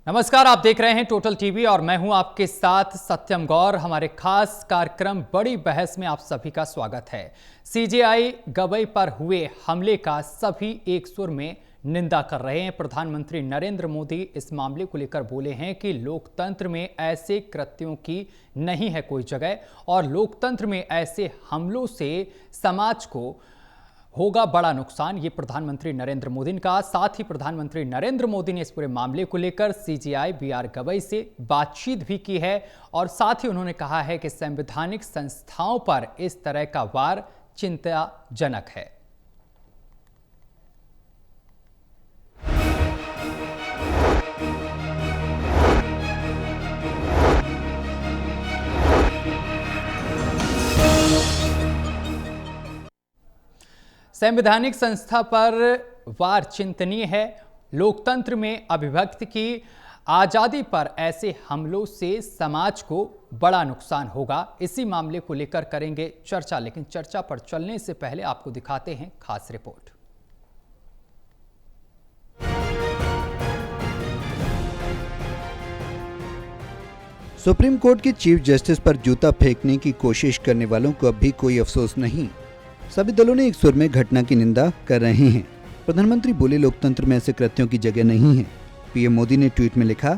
नमस्कार, आप देख रहे हैं टोटल टीवी और मैं हूं आपके साथ सत्यम गौर। हमारे खास कार्यक्रम बड़ी बहस में आप सभी का स्वागत है। सीजेआई गवई पर हुए हमले का सभी एक सुर में निंदा कर रहे हैं। प्रधानमंत्री नरेंद्र मोदी इस मामले को लेकर बोले हैं कि लोकतंत्र में ऐसे कृत्यों की नहीं है कोई जगह और लोकतंत्र में ऐसे हमलों से समाज को होगा बड़ा नुकसान। ये प्रधानमंत्री नरेंद्र मोदी ने कहा। साथ ही प्रधानमंत्री नरेंद्र मोदी ने इस पूरे मामले को लेकर सीजेआई बीआर गवई से बातचीत भी की है और साथ ही उन्होंने कहा है कि संवैधानिक संस्थाओं पर इस तरह का वार चिंताजनक है। संवैधानिक संस्था पर वार चिंतनीय है। लोकतंत्र में अभिव्यक्ति की आजादी पर ऐसे हमलों से समाज को बड़ा नुकसान होगा। इसी मामले को लेकर करेंगे चर्चा, लेकिन चर्चा पर चलने से पहले आपको दिखाते हैं खास रिपोर्ट। सुप्रीम कोर्ट के चीफ जस्टिस पर जूता फेंकने की कोशिश करने वालों को अब भी कोई अफसोस नहीं। सभी दलों ने एक सुर में घटना की निंदा कर रहे हैं। प्रधानमंत्री बोले, लोकतंत्र में ऐसे कृत्यों की जगह नहीं है। पीएम मोदी ने ट्वीट में लिखा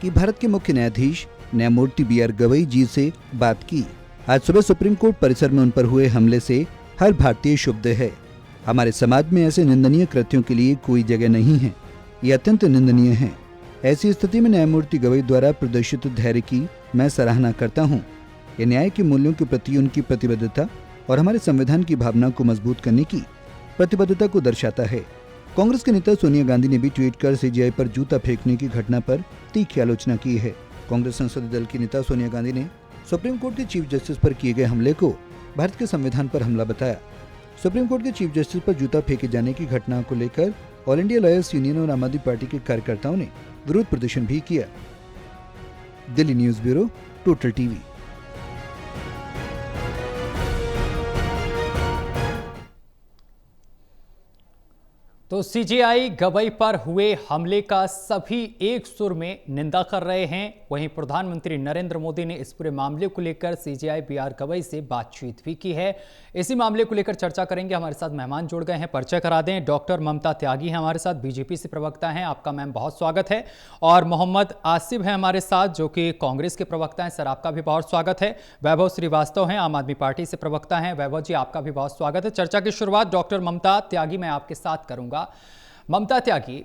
कि भारत के मुख्य न्यायाधीश न्यायमूर्ति बीआर गवई जी से बात की। आज सुबह सुप्रीम कोर्ट परिसर में उन पर हुए हमले से हर भारतीय क्षुब्ध है। हमारे समाज में ऐसे निंदनीय कृत्यों के लिए कोई जगह नहीं है। ये अत्यंत निंदनीय है। ऐसी स्थिति में न्यायमूर्ति गवई द्वारा प्रदर्शित धैर्य की मैं सराहना करता हूँ। ये न्याय के मूल्यों के प्रति उनकी प्रतिबद्धता और हमारे संविधान की भावना को मजबूत करने की प्रतिबद्धता को दर्शाता है। कांग्रेस के नेता सोनिया गांधी ने भी ट्वीट कर सीजेआई पर जूता फेंकने की घटना पर तीखी आलोचना की है। कांग्रेस संसदीय दल की नेता सोनिया गांधी ने सुप्रीम कोर्ट के चीफ जस्टिस पर किए गए हमले को भारत के संविधान पर हमला बताया। सुप्रीम कोर्ट के चीफ जस्टिस पर जूता फेंके जाने की घटना को लेकर ऑल इंडिया लॉयर्स यूनियन और आम आदमी पार्टी के कार्यकर्ताओं ने विरोध प्रदर्शन भी किया। Delhi news bureau, total TV. तो सीजेआई गवई पर हुए हमले का सभी एक सुर में निंदा कर रहे हैं। वहीं प्रधानमंत्री नरेंद्र मोदी ने इस पूरे मामले को लेकर सीजेआई बीआर गवई से बातचीत भी की है। इसी मामले को लेकर चर्चा करेंगे। हमारे साथ मेहमान जुड़ गए हैं, परिचय करा दें। डॉक्टर ममता त्यागी हैं हमारे साथ, बीजेपी से प्रवक्ता हैं। आपका मैम बहुत स्वागत है। और मोहम्मद आसिफ हैं हमारे साथ, जो कि कांग्रेस के प्रवक्ता हैं। सर, आपका भी बहुत स्वागत है। वैभव श्रीवास्तव हैं, आम आदमी पार्टी से प्रवक्ता हैं। वैभव जी, आपका भी बहुत स्वागत है। चर्चा की शुरुआत डॉक्टर ममता त्यागी मैं आपके साथ करूंगा। ममता त्यागी,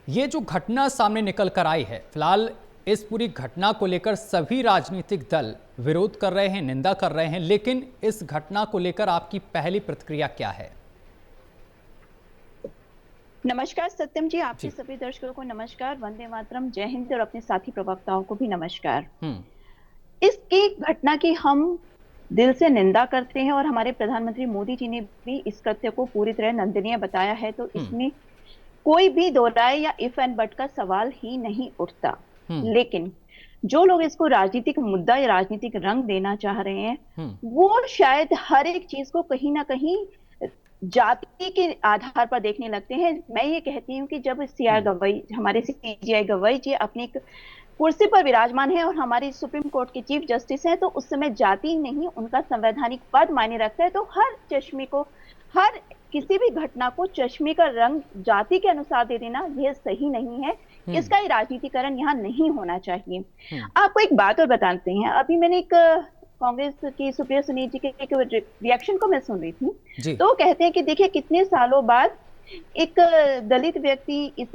ये जो घटना सामने निकल कर आई है, फिलहाल इस पूरी घटना को लेकर सभी राजनीतिक दल विरोध कर रहे हैं, निंदा कर रहे हैं, लेकिन इस घटना को लेकर आपकी पहली प्रतिक्रिया क्या है? नमस्कार सत्यम जी, आपके सभी दर्शकों को नमस्कार, वंदे मातरम, जय हिंद और अपने साथी प्रवक्ताओं को भी नमस्कार। इसकी घटना की हम दिल से निंदा करते हैं और हमारे प्रधानमंत्री मोदी जी ने भी इस कृत्य को पूरी तरह निंदनीय बताया है। तो इसमें कोई भी दो राय या इफ एंड बट का सवाल ही नहीं उठता। लेकिन जो लोग इसको राजनीतिक मुद्दा या राजनीतिक रंग देना चाह रहे हैं, वो शायद हर एक चीज को कहीं ना कहीं जाति के आधार पर देखने लगते हैं। मैं ये कहती हूँ कि जब हमारे सीजेआई गवई जी अपनी कुर्सी पर विराजमान है और हमारी सुप्रीम कोर्ट के चीफ जस्टिस हैं, तो उस समय जाति नहीं, उनका संवैधानिक पद मायने रखता है। तो हर चश्मे को, हर किसी भी घटना को चश्मे का रंग जाति के अनुसार दे देना यह सही नहीं है। इसका राजनीतिकरण यहाँ नहीं होना चाहिए। आपको एक बात और बताते हैं, अभी मैंने एक कांग्रेस की सुप्रिया सुनील जी के एक रिएक्शन को मैं सुन रही थी, तो वो कहते हैं कि देखिए कितने सालों बाद एक दलित व्यक्ति इस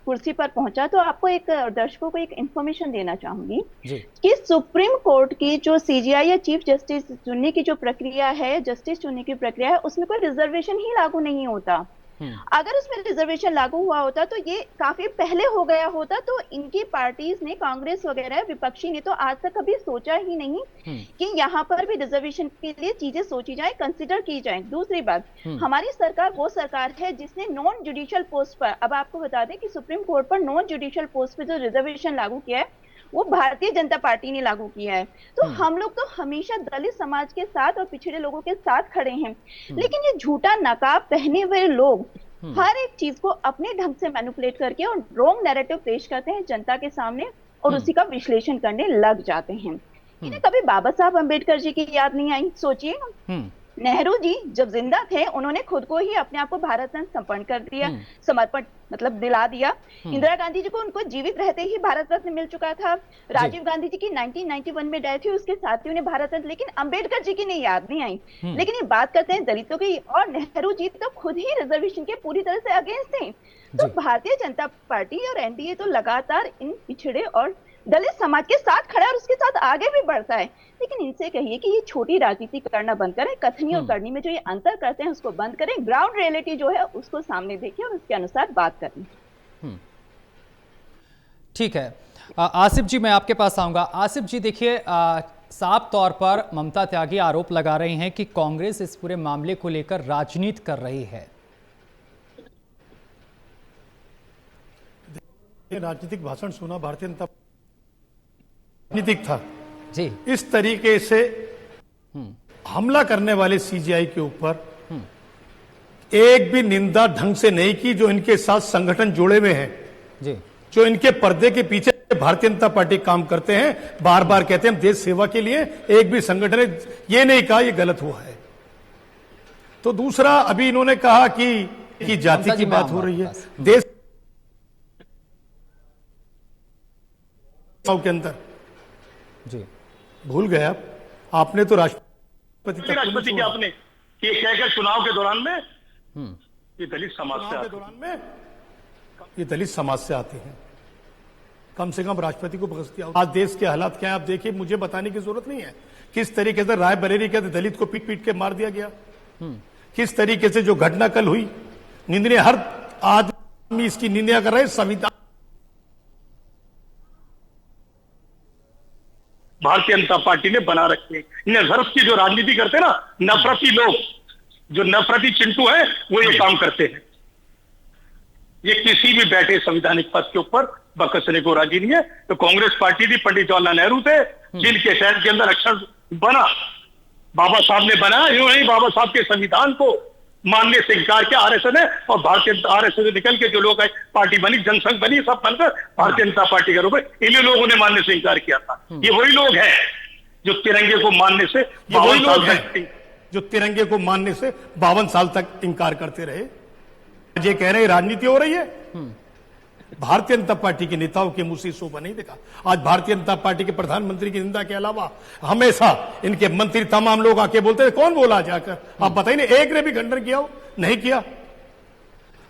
कुर्सी पर पहुंचा। तो आपको एक दर्शकों को एक इंफॉर्मेशन देना चाहूंगी कि सुप्रीम कोर्ट की जो सीजेआई या चीफ जस्टिस चुनने की जो प्रक्रिया है, जस्टिस चुनने की प्रक्रिया है, उसमें कोई रिजर्वेशन ही लागू नहीं होता। अगर उसमें रिजर्वेशन लागू हुआ होता तो ये काफी पहले हो गया होता। तो इनकी पार्टीज ने, कांग्रेस वगैरह विपक्षी ने तो आज तक कभी सोचा ही नहीं कि यहाँ पर भी रिजर्वेशन के लिए चीजें सोची जाए, कंसिडर की जाए। दूसरी बात, हमारी सरकार वो सरकार है जिसने नॉन जुडिशियल पोस्ट पर, अब आपको बता दें कि सुप्रीम कोर्ट पर नॉन जुडिशियल पोस्ट पर जो रिजर्वेशन लागू किया है वो भारतीय जनता पार्टी ने लागू किया है। तो हम लोग तो हमेशा दलित समाज के साथ और पिछड़े लोगों के साथ खड़े हैं। लेकिन ये झूठा नकाब पहने हुए लोग हर एक चीज को अपने ढंग से मैनिपुलेट करके और रॉन्ग नैरेटिव पेश करते हैं जनता के सामने और उसी का विश्लेषण करने लग जाते हैं। इन्हें कभी बाबा साहब अंबेडकर जी की याद नहीं आई? सोचिए, नेहरू जी जब जिंदा थे उन्होंने खुद को ही अपने आप को भारत रत्न समर्पण कर दिया, समर्पण मतलब दिला दिया। इंदिरा गांधी जी को उनको जीवित रहते ही भारत रत्न मिल चुका था। राजीव गांधी जी की 1991 में डेथ हुई, उसके साथ ही उन्हें भारत रत्न, लेकिन अंबेडकर जी की नहीं याद नहीं आई। लेकिन ये बात करते हैं दलितों की, और नेहरू जी तो खुद ही रिजर्वेशन के पूरी तरह से अगेंस्ट थे। तो भारतीय जनता पार्टी और एनडीए तो लगातार इन पिछड़े और दलित समाज के साथ खड़ा है और उसके साथ आगे भी बढ़ता है। लेकिन इनसे कहिए कि ये छोटी राजनीति करना बंद करें, कथनी और करनी में जो ये अंतर करते हैं उसको बंद करें, ग्राउंड रियलिटी जो है उसको सामने देखें और उसके अनुसार बात करें। ठीक है, आसिफ जी मैं आपके पास आऊंगा। आसिफ जी देखिए, साफ तौर पर ममता त्यागी आरोप लगा रही हैं कि कांग्रेस इस पूरे मामले को लेकर राजनीति कर रही है। राजनीतिक भाषण सुना, भारतीय जनता राजनीतिक था जी। इस तरीके से हमला करने वाले सीजीआई के ऊपर एक भी निंदा ढंग से नहीं की। जो इनके साथ संगठन जुड़े हुए हैं जी, जो इनके पर्दे के पीछे भारतीय जनता पार्टी काम करते हैं, बार बार कहते हैं हम देश सेवा के लिए, एक भी संगठन ने ये नहीं कहा ये गलत हुआ है। तो दूसरा, अभी इन्होंने कहा कि जाति की बात हो रही है देश के अंदर जी। भूल गए आपने तो राष्ट्रपति की आपने ये कहकर चुनाव के दौरान में ये दलित समाज से के दौरान में ये दलित समाज से आते हैं, कम से कम राष्ट्रपति को बख्श। आज देश के हालात क्या है आप देखिए, मुझे बताने की जरूरत नहीं है किस तरीके से रायबरेली के दलित को पीट पीट के मार दिया गया, किस तरीके से जो घटना कल हुई निंदनीय, हर आदमी इसकी निंदा कर रहे। संविधान भारतीय जनता पार्टी ने बना रखे। नफरत की जो राजनीति करते हैं ना, नफरती लोग, जो नफरती चिंटू हैं, वो ये काम करते हैं। ये किसी भी बैठे संवैधानिक पद के ऊपर बकसने को राजी नहीं है। तो कांग्रेस पार्टी थी, पंडित जवाहरलाल नेहरू थे जिनके शहर के अंदर अक्षर बना, बाबा साहब ने बनाया। यूं नहीं, बाबा साहब के संविधान को मानने से इनकार किया आरएसएस ने, और भारतीय आरएसएस से निकल के जो लोग पार्टी बनी, जनसंघ बनी, सब बनकर भारतीय जनता पार्टी के रूप में इन्हीं लोगों ने मानने से इनकार किया था। ये वही लोग हैं जो तिरंगे को मानने से 52 साल तक, जो तिरंगे को मानने से 52 साल तक इनकार करते रहे। ये कह रहे राजनीति हो रही है। भारतीय जनता पार्टी के नेताओं के मुंह से शोभा नहीं देखा। आज भारतीय जनता पार्टी के प्रधानमंत्री की निंदा के अलावा हमेशा इनके मंत्री तमाम लोग आके बोलते थे, कौन बोला जाकर, आप बताइए ना, एक ने भी खंडन किया हो? नहीं किया।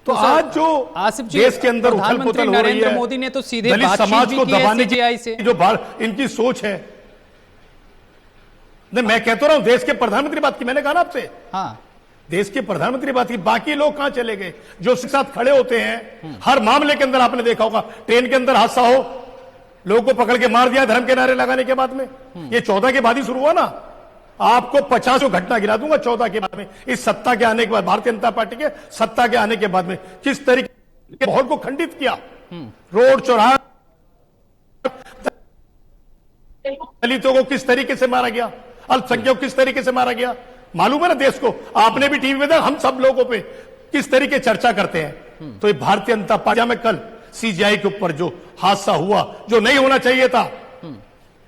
तो आज जो आसिफ जी, देश के अंदर उथल पुथल हो रही नरेंद्र है, मोदी ने तो सीधे दलित समाज को दबाने सीजीआई से, जो इनकी सोच है। नहीं, मैं कहता रहा हूं देश के प्रधानमंत्री बात की, मैंने कहा ना आपसे, हाँ, देश के प्रधानमंत्री बात की, बाकी लोग कहां चले गए जो उसके साथ खड़े होते हैं। हर मामले के अंदर आपने देखा होगा, ट्रेन के अंदर हादसा हो, लोगों को पकड़ के मार दिया धर्म के नारे लगाने के बाद में। ये 14 के बाद ही शुरू हुआ ना, आपको 50 घटना गिरा दूंगा 14 के बाद में। इस सत्ता के आने के बाद, भारतीय जनता पार्टी के सत्ता के आने के बाद में किस तरीके के माहौल को खंडित किया, रोड चौराहा दलितों को किस तरीके से मारा गया, अल्पसंख्यकों को किस तरीके से मारा गया, मालूम है ना देश को। आपने भी टीवी में देखा, हम सब लोगों पे किस तरीके चर्चा करते हैं। तो ये भारतीय जनता पार्टी में कल सीजीआई के ऊपर जो हादसा हुआ, जो नहीं होना चाहिए था,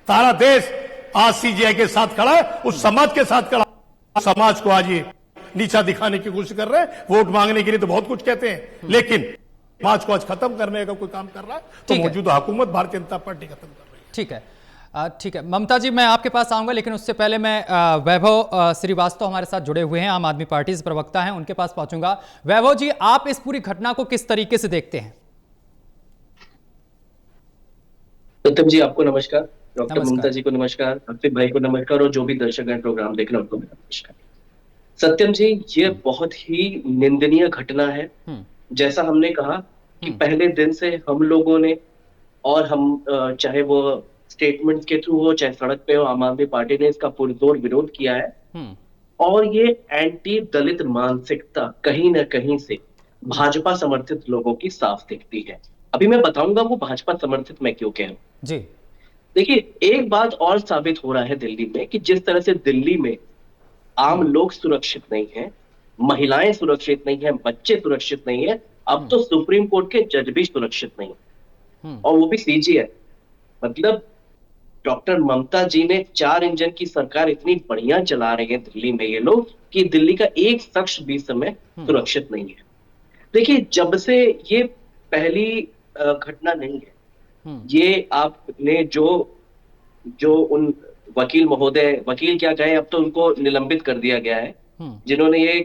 सारा देश आज सीजीआई के साथ खड़ा है, उस समाज के साथ खड़ा। समाज को आज ये नीचा दिखाने की कोशिश कर रहे हैं, वोट मांगने के लिए तो बहुत कुछ कहते हैं, लेकिन समाज को आज खत्म करने का कोई काम कर रहा है तो मौजूदा हुकूमत भारतीय जनता पार्टी खत्म कर रही है। ठीक है, ठीक है। ममता जी, मैं आपके पास आऊंगा, लेकिन उससे पहले मैं वैभव श्रीवास्तव हमारे साथ जुड़े हुए हैं, आम आदमी पार्टी से प्रवक्ता हैं, उनके पास पहुंचूंगा। वैभव जी, आप इस पूरी घटना को किस तरीके से देखते हैं? सत्यम जी, आपको नमस्कार। डॉक्टर ममता जी को नमस्कार, आसिफ भाई को नमस्कार, और जो भी दर्शकगण प्रोग्राम देख रहे हैं उनको नमस्कार। सत्यम जी, ये बहुत ही निंदनीय घटना है। जैसा हमने कहा कि पहले दिन से हम लोगों ने, और हम चाहे वो स्टेटमेंट के थ्रू हो चाहे सड़क पे हो, आम आदमी पार्टी ने इसका पुरजोर विरोध किया है। और ये एंटी दलित मानसिकता कहीं ना कहीं से भाजपा समर्थित लोगों की साफ दिखती है। अभी मैं बताऊंगा वो भाजपा समर्थित मैं क्यों कह रहा हूं जी। देखिए, एक बात और साबित हो रहा है दिल्ली में कि जिस तरह से दिल्ली में आम लोग सुरक्षित नहीं है, महिलाएं सुरक्षित नहीं है, बच्चे सुरक्षित नहीं है, अब तो सुप्रीम कोर्ट के जज भी सुरक्षित नहीं है, और वो भी सीजीआई। मतलब डॉक्टर ममता जी ने 4 इंजन की सरकार इतनी बढ़िया चला रहे हैं दिल्ली में ये लोग, कि दिल्ली का एक शख्स भी इस समय सुरक्षित नहीं है। देखिए, जब से ये पहली घटना नहीं है, ये आपने जो उन वकील महोदय, वकील क्या कहे, अब तो उनको निलंबित कर दिया गया है, जिन्होंने ये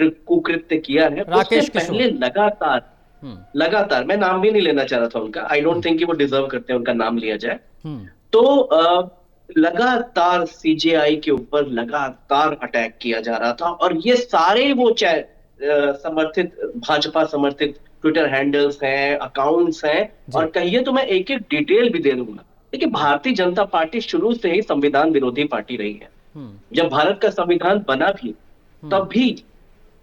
कुकृत्य किया है, उससे पहले लगातार मैं नाम भी नहीं लेना चाह रहा था उनका, आई डोंट थिंक कि वो डिजर्व करते हैं उनका नाम लिया जाए, तो लगातार सीजेआई के ऊपर लगातार अटैक किया जा रहा था, और ये सारे वो समर्थित, भाजपा समर्थित ट्विटर हैंडल्स हैं, अकाउंट्स हैं, और कहिए तो मैं एक एक डिटेल भी दे दूंगा। देखिए, भारतीय जनता पार्टी शुरू से ही संविधान विरोधी पार्टी रही है। जब भारत का संविधान बना भी, तब भी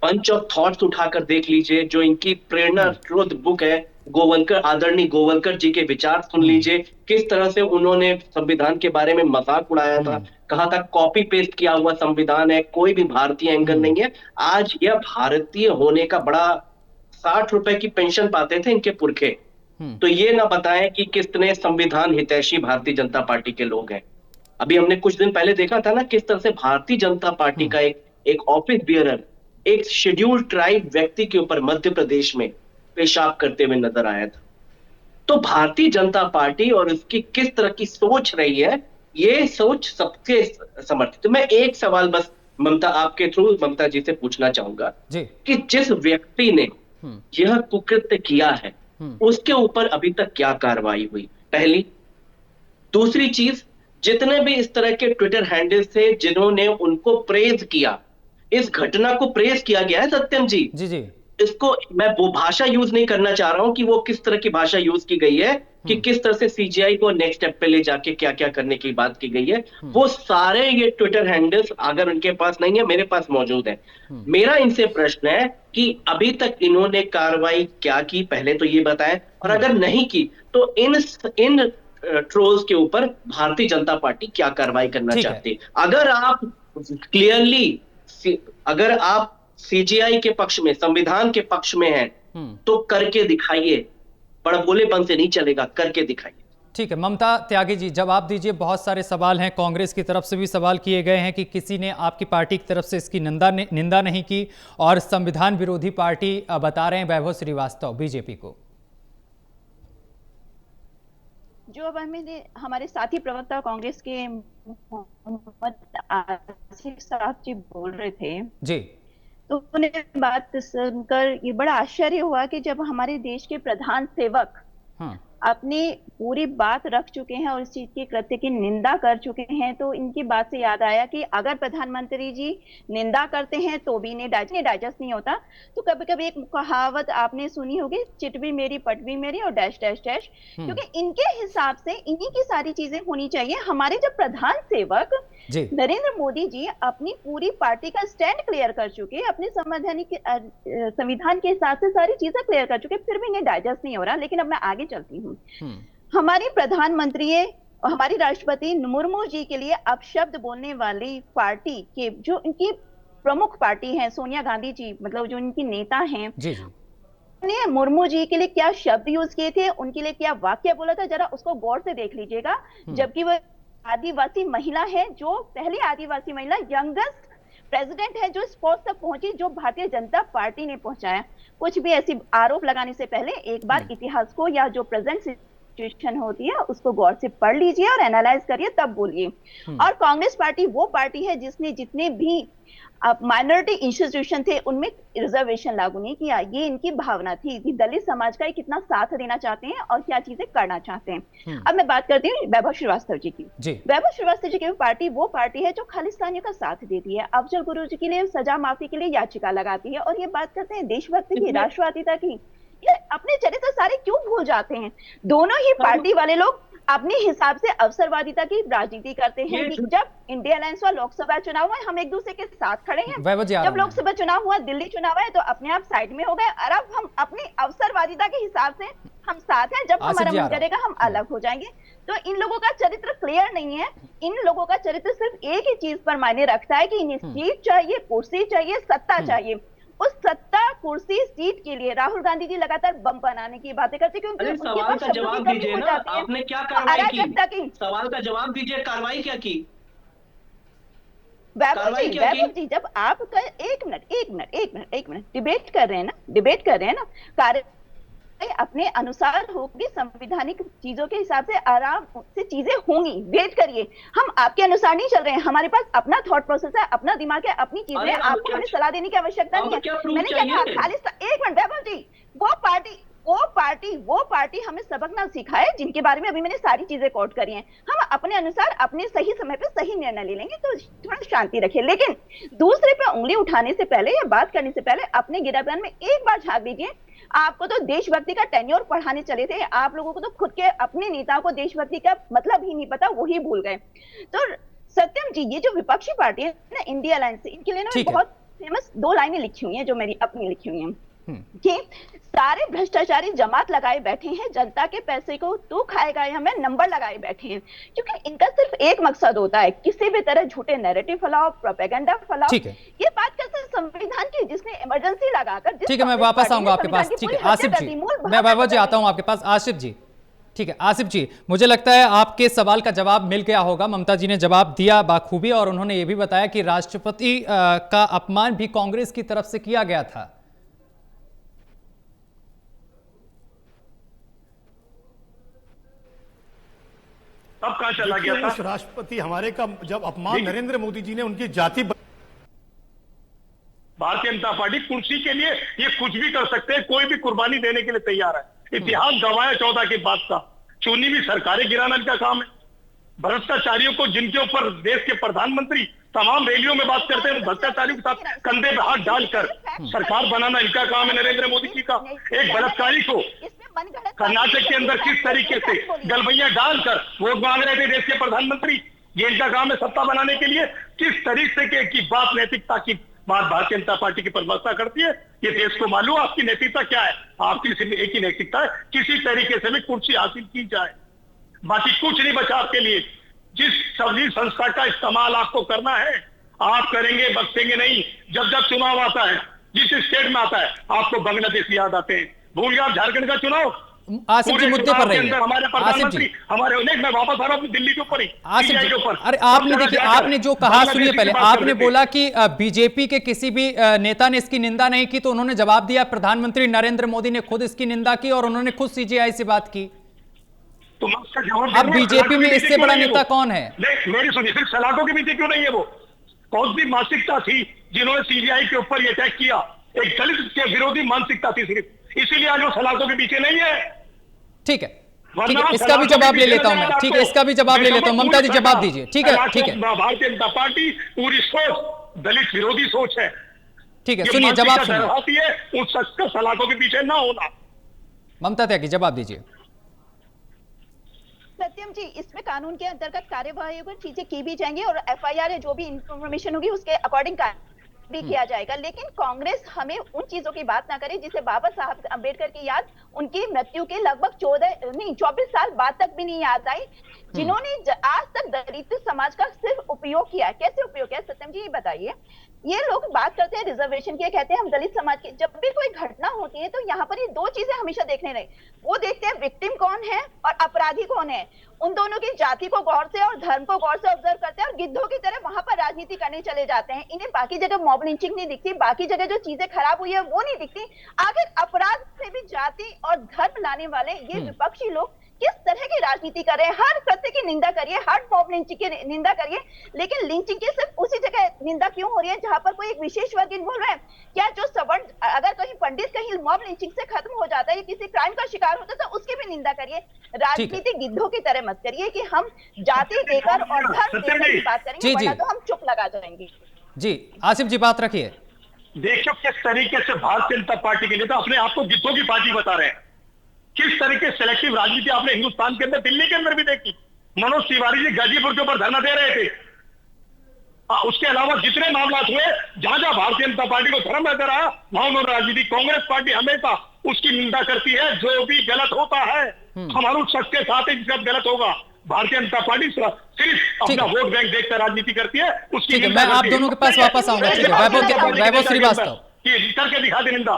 पंच ऑफ थॉट्स उठाकर देख लीजिए, जो इनकी प्रेरणा स्रोत बुक है, गोवलकर, आदरणीय गोवलकर जी के विचार सुन लीजिए, किस तरह से उन्होंने संविधान के बारे में मजाक उड़ाया था, कहा था कॉपी पेस्ट किया हुआ संविधान है, कोई भी भारतीय एंगल नहीं है। आज यह भारतीय होने का बड़ा, 60 रुपए की पेंशन पाते थे इनके पुरखे, तो ये ना बताएं कि कितने संविधान हितैषी भारतीय जनता पार्टी के लोग हैं। अभी हमने कुछ दिन पहले देखा था ना, किस तरह से भारतीय जनता पार्टी का एक ऑफिस बियरर एक शेड्यूल्ड ट्राइब व्यक्ति के ऊपर मध्य प्रदेश में पेशाब करते हुए नजर आया था। तो भारतीय जनता पार्टी और उसकी किस तरह की सोच रही है, ये सोच सबके समर्थित। तो मैं एक सवाल बस ममता, आपके थ्रू ममता जी से पूछना चाहूंगा कि जिस व्यक्ति ने यह कुकृत्य किया है, उसके ऊपर अभी तक क्या कार्रवाई हुई, पहली। दूसरी चीज, जितने भी इस तरह के ट्विटर हैंडल्स थे जिन्होंने उनको प्रेज किया, इस घटना को प्रेज किया गया है सत्यम जी, जी इसको मैं वो भाषा यूज नहीं करना चाह रहा हूं कि वो किस तरह की भाषा यूज की गई है, कि किस तरह से सीजीआई को नेक्स्ट स्टेप पे ले जाके क्या क्या करने की बात की गई है, वो सारे ये ट्विटर हैंडल्स अगर उनके पास नहीं है, मेरे पास मौजूद है। मेरा इनसे प्रश्न है कि अभी तक इन्होंने कार्रवाई क्या की, पहले तो ये बताएं, और अगर नहीं की तो इन ट्रोल्स के ऊपर भारतीय जनता पार्टी क्या कार्रवाई करना चाहती है। अगर आप क्लियरली, अगर आप सीजीआई के पक्ष में, संविधान के पक्ष में हैं, तो करके दिखाइए, बड़बोलेपन से नहीं चलेगा, करके दिखाइए। ठीक है, ममता त्यागी जी जवाब दीजिए। बहुत सारे सवाल हैं, कांग्रेस की तरफ से भी सवाल किए गए हैं कि किसी ने आपकी पार्टी की तरफ से इसकी निंदा नहीं की, और संविधान विरोधी पार्टी बता रहे हैं वैभव श्रीवास्तव बीजेपी को। जो अब हमारे साथी प्रवक्ता कांग्रेस के मोहम्मद आसिफ साहब जी बोल रहे थे जी, तो उन्हें बात सुनकर ये बड़ा आश्चर्य हुआ कि जब हमारे देश के प्रधान सेवक अपनी पूरी बात रख चुके हैं और इस चीज के कृत्य की निंदा कर चुके हैं, तो इनकी बात से याद आया कि अगर प्रधानमंत्री जी निंदा करते हैं तो भी इन्हें डाइजेस्ट नहीं होता। तो कभी कभी एक कहावत आपने सुनी होगी, चिट भी मेरी पट भी मेरी और डैश डैश डैश, क्योंकि इनके हिसाब से इन्हीं की सारी चीजें होनी चाहिए। हमारे जब प्रधान सेवक नरेंद्र मोदी जी अपनी पूरी पार्टी का स्टैंड क्लियर कर चुके, अपने संविधान के हिसाब से सारी चीजें क्लियर कर चुके, फिर भी इन्हें डाइजेस्ट नहीं हो रहा। लेकिन अब मैं आगे चलती हूँ। हमारी प्रधानमंत्री और हमारी राष्ट्रपति मुर्मू जी के लिए अपशब्द बोलने वाली पार्टी के जो इनकी प्रमुख पार्टी है, सोनिया गांधी जी, मतलब जो इनकी नेता हैं, ने मुर्मू जी के लिए क्या शब्द यूज किए थे, उनके लिए क्या वाक्य बोला था, जरा उसको गौर से देख लीजिएगा। जबकि वह आदिवासी महिला है, जो पहली आदिवासी महिला, यंगेस्ट प्रेसिडेंट है जो इस पोस्ट तक पहुंची, जो भारतीय जनता पार्टी ने पहुंचाया। कुछ भी ऐसी आरोप लगाने से पहले एक बार इतिहास को या जो प्रेजेंट सिचुएशन होती है उसको गौर से पढ़ लीजिए और एनालाइज करिए, तब बोलिए। और कांग्रेस पार्टी वो पार्टी है जिसने जितने भी माइनॉरिटी इंस्टीट्यूशन थे उनमें रिजर्वेशन लागू नहीं किया। ये इनकी भावना थी कि दलित समाज का कितना साथ देना चाहते हैं और क्या चीजें करना चाहते हैं। अब मैं बात करती हूँ वैभव श्रीवास्तव जी की। वैभव श्रीवास्तव जी की पार्टी वो पार्टी है जो खालिस्तानियों का साथ देती है, अफजल गुरु जी के लिए सजा माफी के लिए याचिका लगाती है, और ये बात करते हैं देशभक्ति की, राष्ट्रवादिता की। ये अपने चरित्र सारे क्यों भूल जाते हैं? दोनों ही पार्टी वाले लोग अपने हिसाब से अवसरवादिता की राजनीति करते हैं कि जब इंडिया अलायंस हुआ, लोकसभा चुनाव हुआ, हम एक दूसरे के साथ खड़े हैं। जब लोकसभा चुनाव हुआ, दिल्ली चुनाव आए, तो अपने आप साइड में हो गए। और अब हम अपनी अवसरवादिता के हिसाब से हम साथ हैं, जब हमारा जी, मन करेगा हम अलग हो जाएंगे। तो इन लोगों का चरित्र क्लियर नहीं है। इन लोगों का चरित्र सिर्फ एक ही चीज पर मायने रखता है कि इन्हें सीट चाहिए, कुर्सी चाहिए, सत्ता चाहिए। उस सत्ता, कुर्सी, सीट के लिए राहुल गांधी जी लगातार बम बनाने की बातें करते, क्योंकि उनके सवाल का जवाब दीजिए ना, आपने क्या कार्रवाई की? सवाल का जवाब दीजिए, कार्रवाई क्या की? वैभव जी, जब आप एक मिनट डिबेट कर रहे हैं ना, कार्य अपने अनुसार होगी, संवैधानिक चीजों के हिसाब से आराम से चीजें होंगी, वेट करिए। हम आपके अनुसार नहीं चल रहे हैं, हमारे पास अपना थॉट प्रोसेस है, अपना दिमाग है, अपनी चीजें, आपको हमें सलाह देने की आवश्यकता नहीं है। मैंने क्या कहा, खाली एक मिनट वैभव जी, वो पार्टी हमें सबक ना सिखाए जिनके बारे में अभी मैंने सारी चीजें कोट करी हैं। हम अपने अनुसार अपने सही समय पे सही निर्णय ले लेंगे, तो थोड़ा शांति रखिए। लेकिन दूसरे पे उंगली उठाने से पहले या बात करने से पहले अपने गिरफ्तार में एक बार झांक दीजिए। आपको तो देशभक्ति का टेन्योर पढ़ाने चले थे, आप लोगों को तो खुद के अपने नेताओं को देशभक्ति का मतलब ही नहीं पता, वही भूल गए। तो सत्यम जी, ये जो विपक्षी पार्टी है ना, इंडिया अलायंस, इनके लिए ना बहुत फेमस 2 लाइनें लिखी हुई हैं जो मेरी अपनी लिखी हुई हैं कि सारे भ्रष्टाचारी जमात लगाए बैठे हैं, जनता के पैसे को तू खाएगा हमें नंबर लगाए बैठे हैं। क्योंकि इनका सिर्फ एक मकसद होता है, किसी भी तरह झूठे नैरेटिव फैलाओ, प्रोपेगेंडा फैलाओ। ये बात करते हैं संविधान की, जिसने इमरजेंसी लगाकर। ठीक है, मैं वापस आऊंगा आपके पास। ठीक है आसिफ जी, मैं वैभव जी आता हूं आपके पास। आसिफ जी, ठीक है आसिफ जी, मुझे लगता है आपके सवाल का जवाब मिल गया होगा। ममता जी ने जवाब दिया बाखूबी, और उन्होंने ये भी बताया कि राष्ट्रपति का अपमान भी कांग्रेस की तरफ से किया गया था। अब कहां चला गया था? उस राष्ट्रपति हमारे का जब अपमान नरेंद्र मोदी जी ने उनकी जाति, भारतीय जनता पार्टी कुर्सी के लिए ये कुछ भी कर सकते हैं, कोई भी कुर्बानी देने के लिए तैयार है। इतिहास गवाह 14 के बाद का, चुनी हुई सरकारें गिराना इनका काम है। भ्रष्टाचारियों को, जिनके ऊपर देश के प्रधानमंत्री तमाम रैलियों में बात करते हैं, भ्रष्टाचारियों के साथ कंधे पे हाथ डालकर सरकार बनाना इनका काम है, नरेंद्र मोदी जी का। एक बलात्कारी को कर्नाटक के अंदर किस तरीके से गलबैया डालकर वोट मांग रहे थे देश के प्रधानमंत्री, ये इनका काम है सत्ता बनाने के लिए। किस तरीके की बात, नैतिकता की बात भारतीय जनता पार्टी की प्रवक्ता करती है, ये देश को मालूम। आपकी नैतिकता क्या है? आपकी सिर्फ एक ही नैतिकता है, किसी तरीके से भी कुर्सी हासिल की जाए, बाकी कुछ नहीं बचा आपके लिए। जिस सभी संस्था का इस्तेमाल आपको करना है आप करेंगे, बख्शेंगे नहीं। जब जब चुनाव आता है, जिस स्टेट में आता है, आपको बांग्लादेश याद आते हैं। भूल गया आप झारखंड का चुनाव? आसिफ जी मुद्दे पर रहिए। हमारे प्रधानमंत्री, हमारे मैं वापस आ रहा हूं दिल्ली के ऊपर ही, आसिफ जी, अरे आपने देखिए, आपने जो कहा सुनिए पहले, आपने बोला कि बीजेपी के किसी भी नेता ने इसकी निंदा नहीं की, तो उन्होंने जवाब दिया प्रधानमंत्री नरेंद्र मोदी ने खुद इसकी निंदा की और उन्होंने खुद सीजेआई से बात की। तो मैं उसका जवाब, अब बीजेपी में इससे बड़ा नेता कौन है? मेरी सुनिए, सिर्फ सलाखों के पीछे क्यों नहीं है वो? कौन सी मानसिकता थी जिन्होंने सीबीआई के ऊपर ये अटैक किया? एक दलित के विरोधी मानसिकता थी सिर्फ, इसीलिए आज वो सलाखों के पीछे नहीं है। ठीक है, ठीक है, इसका भी जवाब ले लेता हूं मैं। ठीक है, इसका भी जवाब ले लेता हूं। ममता जी जवाब दीजिए। ठीक है, ठीक है। भारतीय जनता पार्टी पूरी सोच दलित विरोधी सोच है। ठीक है, सुनिए जवाब सुनिए। उस शख्स का सलाखों के पीछे ना होना। ममता त्यागी जवाब दीजिए। सत्यम जी, इसमें कानून के अंतर्गत कार्यवाही को चीजें की भी जाएंगी और एफआईआर या जो भी इंफॉर्मेशन होगी उसके अकॉर्डिंग भी किया जाएगा। लेकिन कांग्रेस हमें उन चीजों की बात ना करे जिसे बाबा साहब अम्बेडकर की याद उनकी मृत्यु के लगभग 24 साल बाद तक भी नहीं याद आई, जिन्होंने आज तक दलित समाज का सिर्फ उपयोग किया। कैसे उपयोग किया सत्यम जी, ये बताइए। ये लोग बात करते हैं रिजर्वेशन की, कहते हैं हम दलित समाज के। जब भी कोई घटना होती है तो यहाँ पर ये 2 चीजें हमेशा देखने रहे। वो देखते हैं विक्टिम कौन है और अपराधी कौन है। उन दोनों की जाति को गौर से और धर्म को गौर से ऑब्जर्व करते हैं और गिद्धों की तरह वहां पर राजनीति करने चले जाते हैं। इन्हें बाकी जगह मॉब लिंचिंग नहीं दिखती, बाकी जगह जो चीजें खराब हुई है वो नहीं दिखती। आखिर अपराध से भी जाति और धर्म लाने वाले ये विपक्षी लोग किस तरह की राजनीति कर रहे हैं। हर कृत्य की निंदा करिए, हर मॉब लिंचिंग की निंदा करिए, लेकिन लिंचिंग की सिर्फ उसी जगह निंदा क्यों हो रही है जहां पर कोई एक विशेष वर्ग इन्वॉल्व है? क्या जो सवर्ण, अगर कहीं पंडित कहीं मॉब लिंचिंग से खत्म हो जाता है, किसी क्राइम का शिकार होता है तो उसकी भी निंदा करिए। राजनीति गिद्धों की तरह मत करिए कि हम जाति देकर और धर्म देकर की बात करेंगे, वरना तो हम चुप लगा जाएंगे। जी आसिफ जी बात रखिए। देखिए किस तरीके से भारतीय जनता पार्टी के नेता अपने आप को गिद्धों की पार्टी बता रहे हैं। किस तरीके सेलेक्टिव राजनीति आपने हिंदुस्तान के अंदर, दिल्ली के अंदर भी देखी। मनोज तिवारी जी गाजीपुर के ऊपर धरना दे रहे थे। उसके अलावा जितने मामला हुए, जहां जहां भारतीय जनता पार्टी को धर्म रहता रहा, वहां उन्होंने राजनीति, कांग्रेस पार्टी हमेशा उसकी निंदा करती है। जो भी गलत होता है हमारे उस शख्स के साथ ही सब गलत होगा। भारतीय जनता पार्टी सिर्फ अपना वोट बैंक देखकर राजनीति करती है, उसकी मैं आप दोनों के पास वापस आऊंगा। ठीक है, वैभव श्रीवास्तव करके दिखा दे निंदा।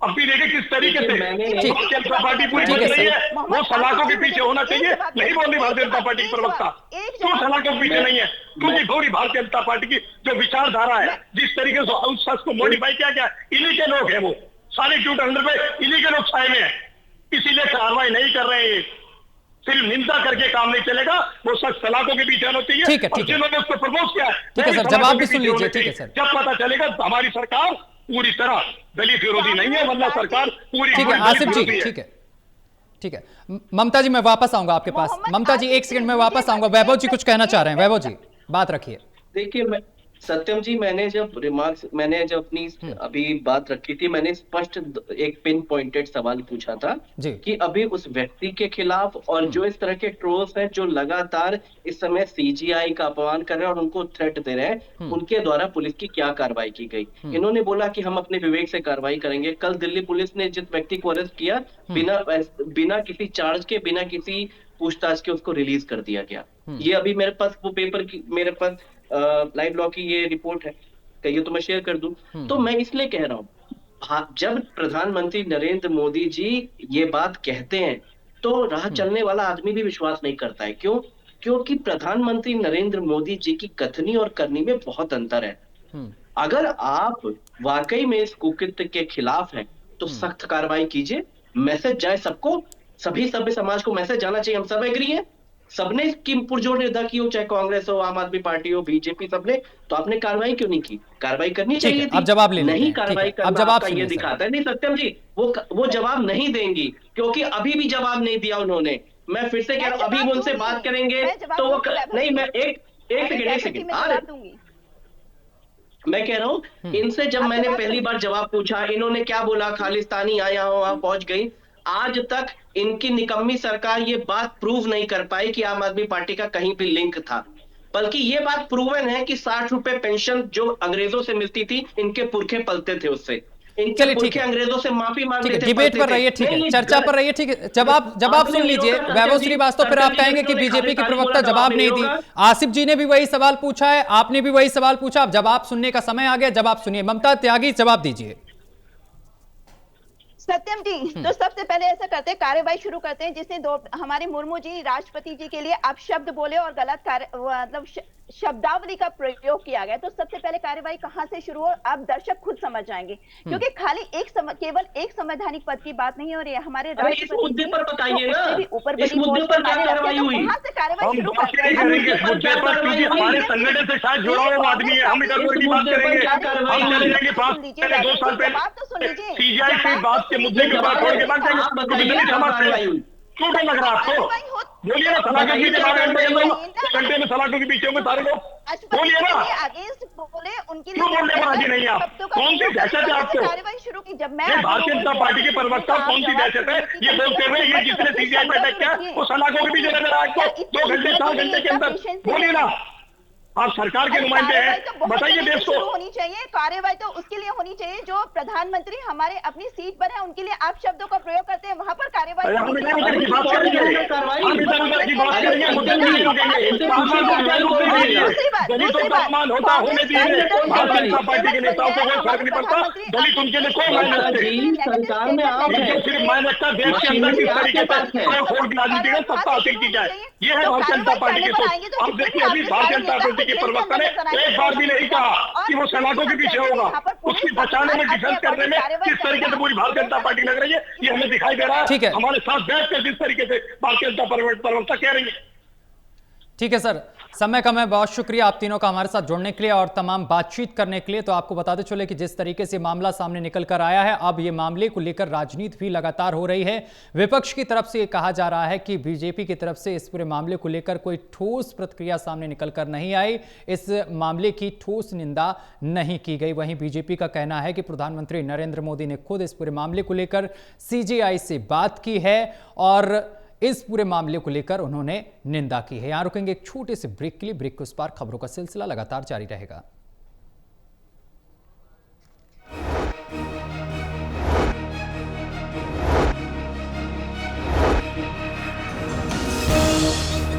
अब भी देखिए किस तरीके से भारतीय जनता पार्टी पूरी ठीक है रही है। वो सलाखों के पीछे होना चाहिए, नहीं बोल रही भारतीय जनता पार्टी की प्रवक्ता क्यों सलाखों के पीछे नहीं है, क्योंकि पूरी भारतीय जनता पार्टी की जो विचारधारा है, जिस तरीके से उस शख्स को मॉडिफाई किया गया, इन्हीं के लोग हैं, वो सारे ट्विटर हैंडल पे इन्हीं के लोग छाए हुए हैं, इसीलिए कार्रवाई नहीं कर रहे हैं। सिर्फ निंदा करके काम नहीं चलेगा, वो शख्स सलाखों के पीछे होना चाहिए। ठीक है, जिन्होंने उसको प्रपोज किया ठीक है सर, जवाब भी सुन लीजिए। ठीक है सर, जब पता चलेगा हमारी सरकार पूरी तरह दलित विरोधी नहीं है, वरना सरकार पूरी। ठीक है आसिफ जी, ठीक है ममता जी, मैं वापस आऊंगा आपके पास। ममता जी एक सेकंड में वापस आऊंगा। वैभव जी कुछ कहना चाह रहे हैं। वैभव जी बात रखिए। देखिए सत्यम जी, मैंने जब अपनी अभी बात रखी थी, मैंने स्पष्ट एक पिन पॉइंटेड सवाल पूछा था कि अभी उस व्यक्ति के खिलाफ और जो इस तरह के ट्रोल्स हैं जो लगातार इस समय सीजीआई का अपमान कर रहे हैं और उनको थ्रेट दे रहे हैं, उनके द्वारा पुलिस की क्या कार्रवाई की गई। इन्होंने बोला कि हम अपने विवेक से कार्रवाई करेंगे। कल दिल्ली पुलिस ने जिस व्यक्ति को अरेस्ट किया, बिना किसी चार्ज के, बिना किसी पूछताछ के उसको रिलीज कर दिया गया। ये अभी मेरे पास वो पेपर की, मेरे पास लाइव लॉ की ये रिपोर्ट है, कहिए तो मैं शेयर कर दूं। तो मैं इसलिए कह रहा हूं, जब प्रधानमंत्री नरेंद्र मोदी जी ये बात कहते हैं तो राह चलने वाला आदमी भी विश्वास नहीं करता है। क्यों? क्योंकि प्रधानमंत्री नरेंद्र मोदी जी की कथनी और करनी में बहुत अंतर है। अगर आप वाकई में इस कुकृत्य के खिलाफ हैं तो सख्त कार्रवाई कीजिए, मैसेज जाए सबको, सभी सभ्य समाज को मैसेज जाना चाहिए। हम सब एग्री हैं, सबने इसकी पुरजोर निंदा की हो, चाहे कांग्रेस हो, आम आदमी पार्टी हो, बीजेपी, सबने। तो आपने कार्रवाई क्यों नहीं की? कार्रवाई करनी चाहिए थी। अब जवाब ले नहीं कार्रवाई करना, अब जवाब ये दिखाता है। नहीं सत्यम जी, वो जवाब नहीं देंगी, क्योंकि अभी भी जवाब नहीं दिया उन्होंने। मैं फिर से कह रहा हूं, अभी उनसे बात करेंगे तो वो नहीं, मैं एक सेकंड मैं कह रहा हूं, इनसे जब मैंने पहली बार जवाब पूछा, इन्होंने क्या बोला, खालिस्तानी आया हो, वहां पहुंच गई। आज तक इनकी निकम्मी सरकार ये बात प्रूव नहीं कर पाई कि आम आदमी पार्टी का कहीं भी लिंक था, बल्कि ये बात प्रूवन है कि 60 रुपए पेंशन जो अंग्रेजों से मिलती थी, इनके पुरखे पलते थे उससे। इनके पुरखे अंग्रेजों से माफी मांगते थे। डिबेट पर रहिए, ठीक है, चर्चा पर रहिए, ठीक है। जवाब सुन लीजिए वैभव श्रीवास्तव, फिर आप कहेंगे कि बीजेपी की प्रवक्ता जवाब नहीं दी। आसिफ जी ने भी वही सवाल पूछा है, आपने भी वही सवाल पूछा। अब जवाब सुनने का समय आ गया, जवाब सुनिए। ममता त्यागी जवाब दीजिए। सत्यम जी, तो सबसे पहले ऐसा करते हैं, कार्यवाही शुरू करते हैं। जिसने हमारे मुर्मू जी राष्ट्रपति जी के लिए अपशब्द बोले और गलत मतलब शब्दावली का प्रयोग किया गया, तो सबसे पहले कार्यवाही कहां से शुरू हो, आप दर्शक खुद समझ जाएंगे। क्योंकि खाली केवल एक संवैधानिक पद की बात नहीं है, और ये हमारे राष्ट्रपति पर बताइए ना, ऊपर इस मुद्दे पर क्या कार्रवाई हुई? वहां से कार्यवाही शुरू करते हैं। हमारे संगठन से शायद जुड़ा हुआ आदमी है, हम इधर की बात करेंगे। हम चले जाएंगे 2 साल पहले सीजीआई की बात के मुद्दे के बाद छोड़ के बात करेंगे। क्यों नहीं लग रहा आपको? बोलिए ना, सलाखों के पीछे घंटे में सलाखों के पीछे होंगे सारे लोग, बोलिए ना। क्यों बोलने पर राजी नहीं आप? कौन सी दहशत है आपको? भारतीय जनता पार्टी के प्रवक्ता कौन सी दहशत है ये बोलते हुए, ये जिसने सीजीआई पर अटैक किया वो सलाखों के पीछे नजर आया आपको 2 घंटे 4 घंटे के अंदर? बोलिए ना, आप सरकार के नुमाइंदे हैं, बताइए देश को। होनी चाहिए कार्रवाई, तो उसके लिए होनी चाहिए जो प्रधानमंत्री हमारे अपनी सीट पर है, उनके लिए आप शब्दों का प्रयोग करते हैं, वहां पर कार्रवाई। दलितों का अपमान होता होने दीजिए, भारतीय जनता पार्टी के नेताओं को कोई फर्क नहीं पड़ता, दलित उनके लिए कोई मायने नहीं। सरकार में आप सिर्फ मायने रखता देश के अंदर किस तरीके से वोट की राजनीति में सत्ता हासिल की जाए, ये है भारतीय जनता पार्टी की सोच। अब देखिए, अभी भारतीय जनता पार्टी के प्रवक्ता ने एक बार भी नहीं कहा कि वो सलाखों के पीछे होगा। उसकी बचाने में, डिफेंस करने में किस तरीके से पूरी भारतीय जनता पार्टी लग रही है, ये हमें दिखाई दे रहा है। हमारे साथ बैठ कर जिस तरीके से भारतीय जनता प्रवक्ता कह रही है। ठीक है सर, समय का मैं बहुत शुक्रिया आप तीनों का हमारे साथ जुड़ने के लिए और तमाम बातचीत करने के लिए। तो आपको बताते चले कि जिस तरीके से मामला सामने निकल कर आया है, अब ये मामले को लेकर राजनीति भी लगातार हो रही है। विपक्ष की तरफ से ये कहा जा रहा है कि बीजेपी की तरफ से इस पूरे मामले को लेकर कोई ठोस प्रतिक्रिया सामने निकल कर नहीं आई, इस मामले की ठोस निंदा नहीं की गई। वहीं बीजेपी का कहना है कि प्रधानमंत्री नरेंद्र मोदी ने खुद इस पूरे मामले को लेकर सीजीआई से बात की है और इस पूरे मामले को लेकर उन्होंने निंदा की है। यहां रुकेंगे एक छोटे से ब्रेक के लिए। ब्रेक के उस पार खबरों का सिलसिला लगातार जारी रहेगा।